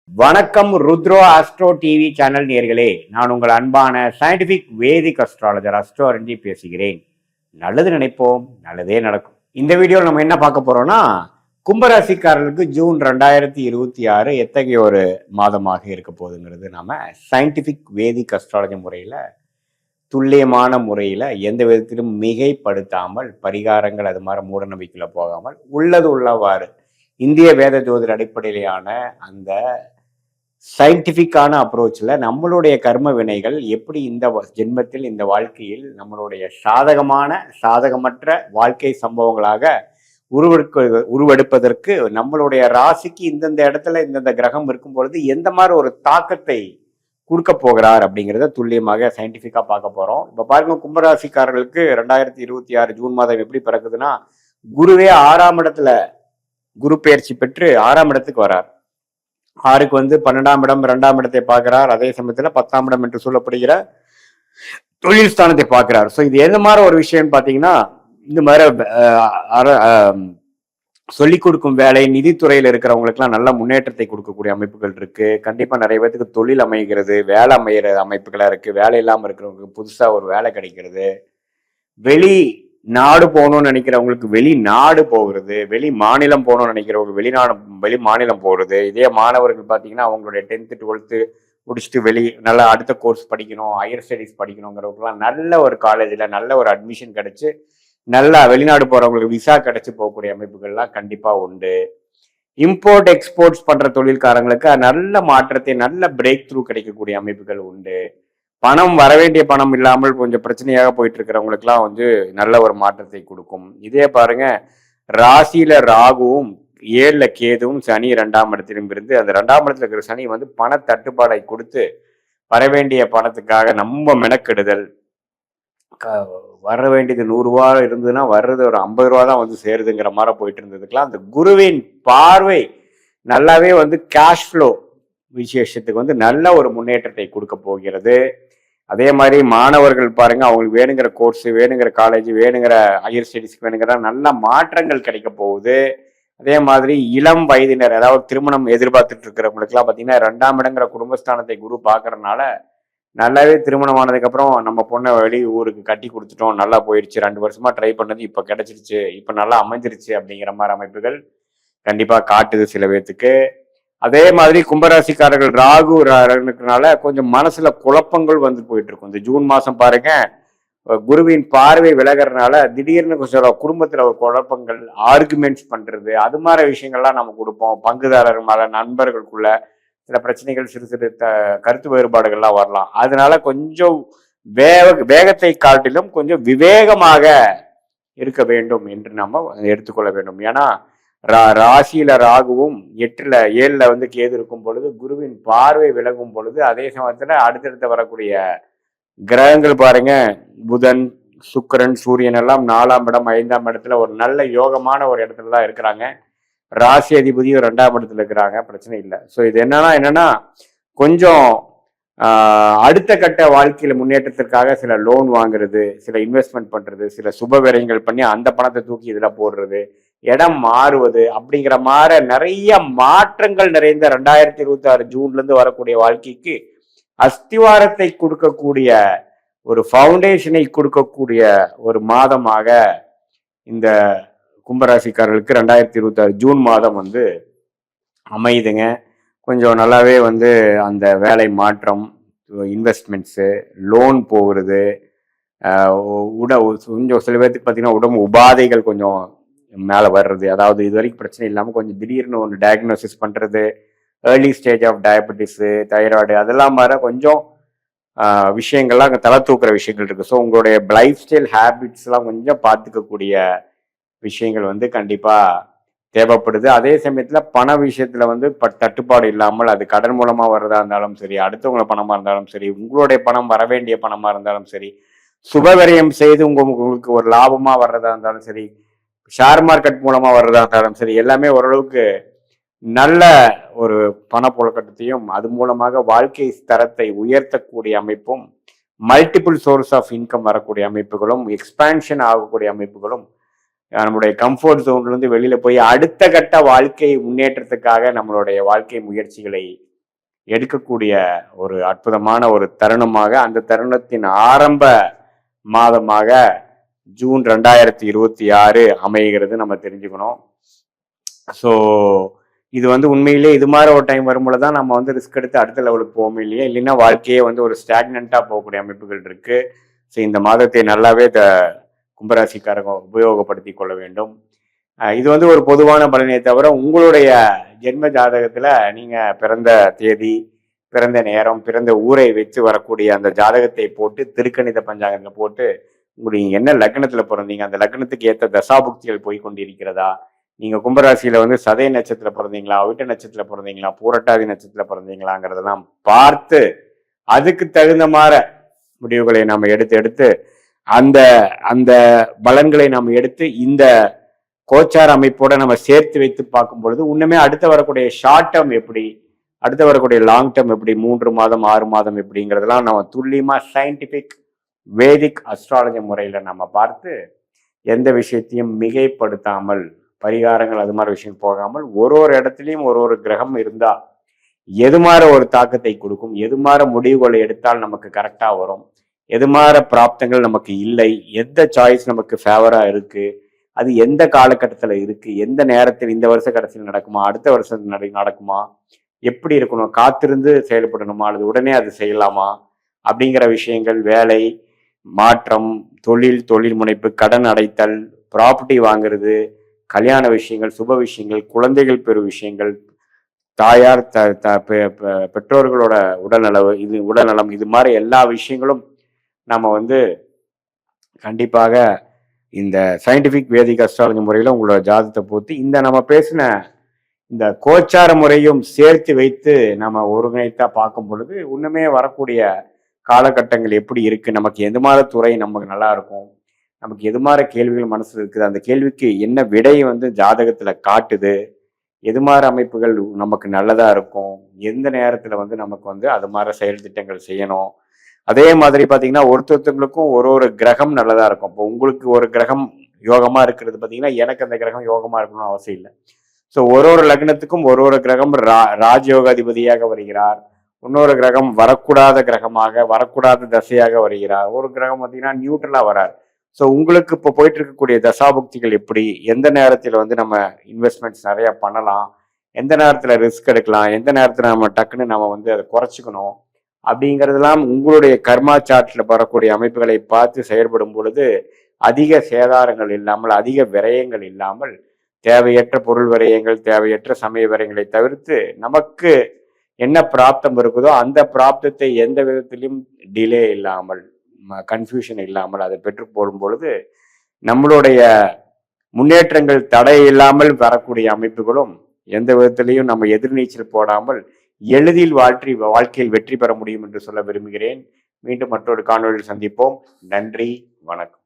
வணக்கம் ருத்ரோ astro TV channel நேயர்களே, நான் உங்கள் அன்பான சயின்டிபிக் வேதிக் அஸ்ட்ராலஜர் அஸ்ட்ரோரஞ்சி பேசுகிறேன். நல்லது நினைப்போம், நல்லதே நடக்கும். இந்த வீடியோவில் நம்ம என்ன பார்க்க போறோம்னா, கும்பராசிக்காரர்களுக்கு ஜூன் 2026 எத்தகைய ஒரு மாதமாக இருக்க போகுதுங்கிறது நாம சயின்டிபிக் வேதிக் அஸ்ட்ராலஜி முறையில துல்லியமான முறையில எந்த விதத்திலும் மிகைப்படுத்தாமல் பரிகாரங்கள் அது மாதிரி மூட நம்பிக்கையில போகாமல் உள்ளது உள்ளவாறு இந்திய வேத ஜோதிட அடிப்படையிலான அந்த சயின்டிஃபிக்கான அப்ரோச்சில் நம்மளுடைய கர்ம வினைகள் எப்படி இந்த ஜென்மத்தில் இந்த வாழ்க்கையில் நம்மளுடைய சாதகமற்ற வாழ்க்கை சம்பவங்களாக உருவெடுப்பதற்கு நம்மளுடைய ராசிக்கு இந்தந்த இடத்துல இந்தந்த கிரகம் இருக்கும் பொழுது எந்த மாதிரி ஒரு தாக்கத்தை கொடுக்க போகிறார் அப்படிங்கிறத துல்லியமாக சயின்டிஃபிக்காக பார்க்க போகிறோம். இப்போ பாருங்க, கும்பராசிக்காரர்களுக்கு 2026 ஜூன் மாதம் எப்படி பிறக்குதுன்னா, குருவே 6ஆம் இடத்துல குரு பயிற்சி பெற்று 6ஆம் இடத்துக்கு வரார். 6க்கு 12ஆம் இடம் 2ஆம் இடத்தை பார்க்கிறார். அதே சமயத்துல 10ஆம் இடம் என்று சொல்லப்படுகிற தொழில் ஸ்தானத்தை பார்க்கிறார். ஸோ இது எந்த மாதிரி ஒரு விஷயம்னு பார்த்தீங்கன்னா, இந்த மாதிரி சொல்லிக் கொடுக்கும் வேலை நிதித்துறையில் இருக்கிறவங்களுக்குலாம் நல்ல முன்னேற்றத்தை கொடுக்கக்கூடிய அமைப்புகள் இருக்கு. கண்டிப்பா நிறைய பேருக்கு தொழில் அமைகிறது, வேலை அமைகிற அமைப்புகளா இருக்கு. வேலை இல்லாமல் இருக்கிறவங்களுக்கு புதுசா ஒரு வேலை கிடைக்கிறது, வெளி நாடு போகணும்னு நினைக்கிறவங்களுக்கு வெளி நாடு போகிறது, வெளி மாநிலம் போகணும்னு நினைக்கிறவங்க வெளி மாநிலம் போகிறது. இதே மாணவர்கள் பார்த்தீங்கன்னா அவங்களுடைய 10th 12th முடிச்சுட்டு நல்லா அடுத்த கோர்ஸ் படிக்கணும், ஹையர் ஸ்டடீஸ் படிக்கணுங்கிறவங்கலாம் நல்ல ஒரு காலேஜில் நல்ல ஒரு அட்மிஷன் கிடைச்சு நல்லா வெளிநாடு போறவங்களுக்கு விசா கிடைச்சு போகக்கூடிய அமைப்புகள்லாம் கண்டிப்பா உண்டு. இம்போர்ட் எக்ஸ்போர்ட்ஸ் பண்ற தொழில்காரங்களுக்கு நல்ல மாற்றத்தை நல்ல பிரேக் த்ரூ கிடைக்கக்கூடிய அமைப்புகள் உண்டு. பணம் வரவேண்டிய பணம் இல்லாமல் கொஞ்சம் பிரச்சனையாக போயிட்டு இருக்கிறவங்களுக்குலாம் நல்ல ஒரு மாற்றத்தை கொடுக்கும். இதே பாருங்க, ராசியில ராகுவும் 7ல கேதுவும் சனி 2ஆம் இடத்திலும் இருந்து அந்த 2ஆம் இடத்துல இருக்கிற சனி பண தட்டுப்பாடை கொடுத்து வரவேண்டிய பணத்துக்காக நம்ம மெனக்கெடுதல், வர வேண்டியது 100 ரூபா இருந்ததுன்னா வர்றது ஒரு 50 ரூபா தான் சேருதுங்கிற மாதிரி போயிட்டு இருந்ததுக்கெல்லாம் அந்த குருவின் பார்வை நல்லாவே கேஷ் ஃப்ளோ விசேஷத்துக்கு நல்ல ஒரு முன்னேற்றத்தை கொடுக்க போகிறது. அதே மாதிரி மாணவர்கள் பாருங்க, அவங்களுக்கு வேணுங்கிற கோர்ஸ், வேணுங்கிற காலேஜ், வேணுங்கிற ஹையர் ஸ்டடீஸ்க்கு வேணுங்கிற நல்ல மாற்றங்கள் கிடைக்க போகுது. அதே மாதிரி இளம் வயதினர், அதாவது திருமணம் எதிர்பார்த்துட்டு இருக்கிறவங்களுக்குலாம் பார்த்தீங்கன்னா 2ஆம் இடங்கிற குடும்பஸ்தானத்தை குரு பார்க்கறதுனால நல்லாவே திருமணம் ஆனதுக்கு அப்புறம் நம்ம பொண்ணை வெளி ஊருக்கு கட்டி கொடுத்துட்டோம், நல்லா போயிடுச்சு, 2 வருஷமா ட்ரை பண்ணது இப்ப கிடைச்சிருச்சு, இப்ப நல்லா அமைஞ்சிருச்சு அப்படிங்கிற மாதிரி அமைப்புகள் கண்டிப்பா காட்டுது சில பேர்த்துக்கு. அதே மாதிரி கும்பராசிக்காரர்கள் ராகு இருக்கிறதுனால கொஞ்சம் மனசுல குழப்பங்கள் போயிட்டு இருக்கும். இந்த ஜூன் மாசம் பாருங்க, குருவின் பார்வை விலகிறதுனால திடீர்னு கொஞ்சம் குடும்பத்துல ஒரு குழப்பங்கள், ஆர்குமெண்ட்ஸ் பண்றது, அது மாதிரி விஷயங்கள்லாம் நம்ம கொடுப்போம். பங்குதாரர் மேல, நண்பர்களுக்குள்ள சில பிரச்சனைகள், சிறு சிறு கருத்து வேறுபாடுகள்லாம் வரலாம். அதனால கொஞ்சம் வேகத்தை காட்டிலும் கொஞ்சம் விவேகமாக இருக்க வேண்டும் என்று நம்ம எடுத்துக்கொள்ள வேண்டும். ஏன்னா ராசியில ராகுவும் 7ல கேது இருக்கும் பொழுது குருவின் பார்வை விலகும் பொழுது அதே சமயத்துல அடுத்தடுத்து வரக்கூடிய கிரகங்கள் பாருங்க, புதன், சுக்கிரன், சூரியன் எல்லாம் 4ஆம் இடம் 5ஆம் இடத்துல ஒரு நல்ல யோகமான ஒரு இடத்துல தான் இருக்கிறாங்க. ராசி அதிபதியும் 2ஆம் இடத்துல இருக்கிறாங்க, பிரச்சனை இல்லை. ஸோ இது என்னன்னா கொஞ்சம் அடுத்த கட்ட வாழ்க்கையில முன்னேற்றத்திற்காக சில லோன் வாங்குறது, சில இன்வெஸ்ட்மெண்ட் பண்றது, சில சுப விரயங்கள் பண்ணி அந்த பணத்தை தூக்கி இதுல போடுறது, இடம் மாறுவது அப்படிங்கிற மாதிரி நிறைய மாற்றங்கள் நிறைந்த 2026 ஜூன்ல இருந்து வரக்கூடிய வாழ்க்கைக்கு அஸ்திவாரத்தை கொடுக்கக்கூடிய ஒரு ஃபவுண்டேஷனை கொடுக்கக்கூடிய ஒரு மாதமாக இந்த கும்பராசிக்காரர்களுக்கு 2026 ஜூன் மாதம் அமையுதுங்க. கொஞ்சம் நல்லாவே அந்த வேலை மாற்றம், இன்வெஸ்ட்மெண்ட்ஸு, லோன் போகிறது, கொஞ்சம் சில பேர்த்துக்கு பார்த்தீங்கன்னா உடம்பு உபாதைகள் கொஞ்சம் மேலே வர்றது, அதாவது இது வரைக்கும் பிரச்சனை இல்லாமல் கொஞ்சம் திடீர்னு ஒன்று டயக்னோசிஸ் பண்ணுறது, early stage of diabetes, thyroid, அதெல்லாம் வர கொஞ்சம் விஷயங்கள்லாம் அங்கே தலை தூக்குற விஷயங்கள் இருக்குது. ஸோ உங்களுடைய லைஃப் ஸ்டைல் ஹேபிட்ஸ்லாம் கொஞ்சம் பார்த்துக்கக்கூடிய விஷயங்கள் கண்டிப்பா தேவைப்படுது. அதே சமயத்துல பண விஷயத்துல தட்டுப்பாடு இல்லாமல், அது கடன் மூலமா வர்றதா இருந்தாலும் சரி, அடுத்தவங்கள பணமா இருந்தாலும் சரி, உங்களுடைய பணம் வர வேண்டிய பணமா இருந்தாலும் சரி, சுபவிரயம் செய்து உங்களுக்கு ஒரு லாபமா வர்றதா இருந்தாலும் சரி, ஷேர் மார்க்கெட் மூலமா வர்றதா இருந்தாலும் சரி, எல்லாமே ஓரளவுக்கு நல்ல ஒரு பணப்புழக்கத்தையும் அது மூலமாக வாழ்க்கை தரத்தை உயர்த்தக்கூடிய அமைப்பும், மல்டிபிள் சோர்ஸ் ஆஃப் இன்கம் வரக்கூடிய அமைப்புகளும், எக்ஸ்பான்ஷன் ஆகக்கூடிய அமைப்புகளும், நம்மளுடைய கம்ஃபர்ட் ஜோன்ல இருந்து வெளியில போய் அடுத்த கட்ட வாழ்க்கை முன்னேற்றத்துக்காக நம்மளுடைய வாழ்க்கை முயற்சிகளை எடுக்கக்கூடிய ஒரு அற்புதமான ஒரு தருணமாக, அந்த தருணத்தின் ஆரம்ப மாதமாக ஜூன் 2026 அமைகிறது நம்ம தெரிஞ்சுக்கணும். ஸோ இது உண்மையிலே இது மாதிரி ஒரு டைம் வரும்போது தான் நம்ம ரிஸ்க் எடுத்து அடுத்த லெவலுக்கு போவோம் இல்லையா, இல்லைன்னா வாழ்க்கையே ஒரு ஸ்டாக்னண்டா போகக்கூடிய அமைப்புகள் இருக்கு. ஸோ இந்த மாதத்தை நல்லாவே கும்பராசிக்காரங்க உபயோகப்படுத்தி கொள்ள வேண்டும். இது ஒரு பொதுவான பலனை தவிர உங்களுடைய ஜென்ம ஜாதகத்துல நீங்க பிறந்த தேதி, பிறந்த நேரம், பிறந்த ஊரை வச்சு வரக்கூடிய அந்த ஜாதகத்தை போட்டு திருக்கணித பஞ்சாங்கத்தை போட்டு உங்களுக்கு என்ன லக்னத்துல பிறந்தீங்க, அந்த லக்னத்துக்கு ஏற்ற தசாபுக்திகள் போய் கொண்டிருக்கிறதா, நீங்க கும்பராசியில சதய நட்சத்திரத்துல பிறந்தீங்களா, அவிட்ட நட்சத்திரத்துல பிறந்தீங்களா, பூரட்டாதி நட்சத்திரத்துல பிறந்தீங்களாங்கிறதெல்லாம் பார்த்து அதுக்கு தகுந்த மாதிரி முடிவுகளை நாம எடுத்து அந்த அந்த பலன்களை நாம் எடுத்து இந்த கோச்சார அமைப்போட நம்ம சேர்த்து வைத்து பார்க்கும் பொழுது உண்மையுமே அடுத்து வரக்கூடிய ஷார்ட் டேர்ம் எப்படி, அடுத்து வரக்கூடிய லாங் டேர்ம் எப்படி, 3 மாதம் 6 மாதம் எப்படிங்கிறதெல்லாம் நம்ம துல்லியமா சயின்டிபிக் வேதிக் அஸ்ட்ராலஜி முறையில நம்ம பார்த்து எந்த விஷயத்தையும் மிகைப்படுத்தாமல், பரிகாரங்கள் அது மாதிரி விஷயம் போகாமல், ஒரு இடத்துலையும் ஒரு கிரகம் இருந்தா எது மாதிரி ஒரு தாக்கத்தை கொடுக்கும், எது மாதிரி முடிவுகளை எடுத்தால் நமக்கு கரெக்டா வரும், எது மாதிரி பிராப்தங்கள் நமக்கு இல்லை, எந்த சாய்ஸ் நமக்கு ஃபேவரா இருக்கு, அது எந்த காலகட்டத்தில் இருக்கு, எந்த நேரத்தில், இந்த வருஷ கடைசியில் நடக்குமா, அடுத்த வருஷம் நடக்குமா, எப்படி இருக்கணும், காத்திருந்து செயல்படணுமா அல்லது உடனே அது செய்யலாமா அப்படிங்கிற விஷயங்கள், வேலை மாற்றம், தொழில் முனைப்பு, கடன் அடைத்தல், ப்ராப்பர்ட்டி வாங்குறது, கல்யாண விஷயங்கள், சுப விஷயங்கள், குழந்தைகள் பெறும் விஷயங்கள், தாயார் பெற்றோர்களோட உடல்நலம், இது மாதிரி எல்லா விஷயங்களும் நம்ம கண்டிப்பாக இந்த சயின்டிபிக் வேதிக் அஸ்ட்ராலஜி முறையில உங்களோட ஜாதகத்தை பொறுத்து இந்த நம்ம பேசின இந்த கோச்சார முறையும் சேர்த்து வைத்து நம்ம ஒருங்கிணைத்தா பார்க்கும் பொழுது இன்னுமே வரக்கூடிய காலகட்டங்கள் எப்படி இருக்கு, நமக்கு எது மாதிரி துறை நமக்கு நல்லா இருக்கும், நமக்கு எது மாதிரி கேள்விகள் மனசுல இருக்குது, அந்த கேள்விக்கு என்ன விடை ஜாதகத்துல காட்டுது, எது மாதிரி அமைப்புகள் நமக்கு நல்லதா இருக்கும், எந்த நேரத்துல நமக்கு அது மாதிரி செயல் திட்டங்கள் செய்யணும். அதே மாதிரி பாத்தீங்கன்னா ஒருத்தருக்கும் ஒரு கிரகம் நல்லதா இருக்கும். இப்போ உங்களுக்கு ஒரு கிரகம் யோகமா இருக்கிறது பாத்தீங்கன்னா எனக்கு அந்த கிரகம் யோகமா இருக்கணும்னு அவசியம் இல்லை. ஸோ ஒரு லக்னத்துக்கும் ஒரு கிரகம் ராஜயோகாதிபதியாக வருகிறார், இன்னொரு கிரகம் வரக்கூடாத கிரகமாக, வரக்கூடாத தசையாக வருகிறார், ஒரு கிரகம் பார்த்தீங்கன்னா நியூட்ரலா வரார். ஸோ உங்களுக்கு இப்போ போயிட்டு இருக்கக்கூடிய தசாபுக்திகள் எப்படி, எந்த நேரத்தில் நம்ம இன்வெஸ்ட்மெண்ட்ஸ் நிறைய பண்ணலாம், எந்த நேரத்தில் ரிஸ்க் எடுக்கலாம், எந்த நேரத்தில் நம்ம டக்குன்னு நம்ம அதை குறைச்சிக்கணும் அப்படிங்கிறதெல்லாம் உங்களுடைய கர்மா சார்ட்ல வரக்கூடிய அமைப்புகளை பார்த்து செயல்படும் பொழுது அதிக சேதாரங்கள் இல்லாமல், அதிக விரயங்கள் இல்லாமல், தேவையற்ற பொருள் விரயங்கள், தேவையற்ற சமய விரயங்களை தவிர்த்து நமக்கு என்ன பிராப்தம் இருக்குதோ அந்த பிராப்தத்தை எந்த விதத்திலும் டிலே இல்லாமல், கன்ஃபியூஷன் இல்லாமல் அதை பெற்று போடும் பொழுது நம்மளுடைய முன்னேற்றங்கள் தடை இல்லாமல் வரக்கூடிய அமைப்புகளும் எந்த விதத்திலையும் நம்ம எதிர்நீச்சல் போடாமல் எளிதில் வாழ்க்கையில் வெற்றி பெற முடியும் என்று சொல்ல விரும்புகிறேன். மீண்டும் மற்றொரு காணொலியில் சந்திப்போம். நன்றி, வணக்கம்.